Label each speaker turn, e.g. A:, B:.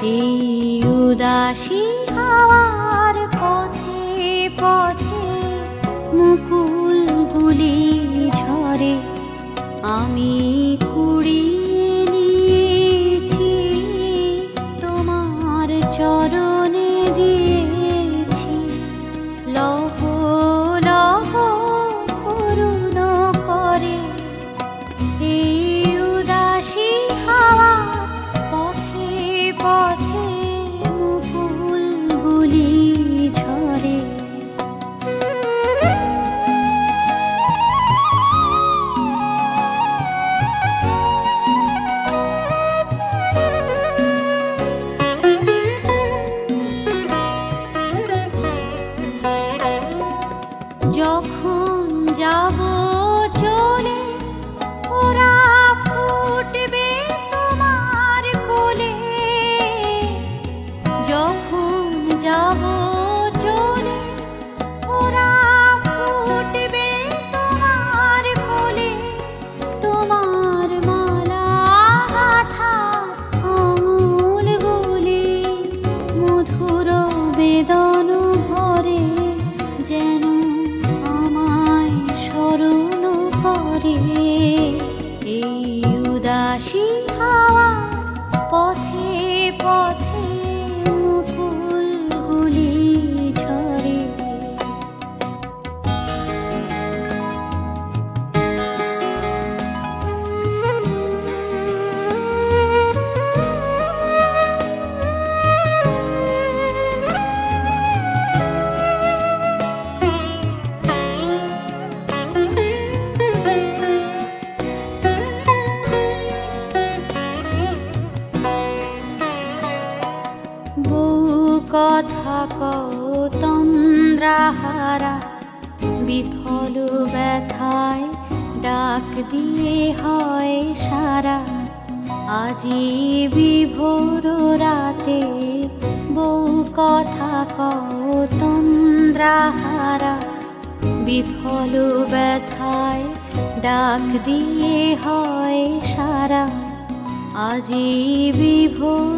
A: এই উদাসী হাওয়ার পথে পথে মুকুলগুলি ঝরে, আমি কুড়িয়ে নিয়েছি তোমার চরণে দিয়েছি। লহ লহ করুণ করে এই উদাসী হাওয়া পথে পথে মুকুলগুলি ঝরে। যখন যাব চলে ওরা ফুটবে তোমার কোলে, যখন যাব চলে ওরা ফুটবে তোমার কোলে। তোমার মালা গাঁথা আঙুলগুলি মধুর বেদন ভরে, যেন আমায় স্মরণ করে। এই উদাসী হাওয়া পথে পথে মুকুলগুলি ঝরে। বউ কথা কও তন্দ্রাহারা, বিফল ব্যথায় ডাক দিয়ে হয় সারা। আজি বিভোর রাতে বউ কথা কও তন্দ্রাহারা, বিফল ব্যথায় ডাক দিয়ে হয় সারা। আজি বিভোর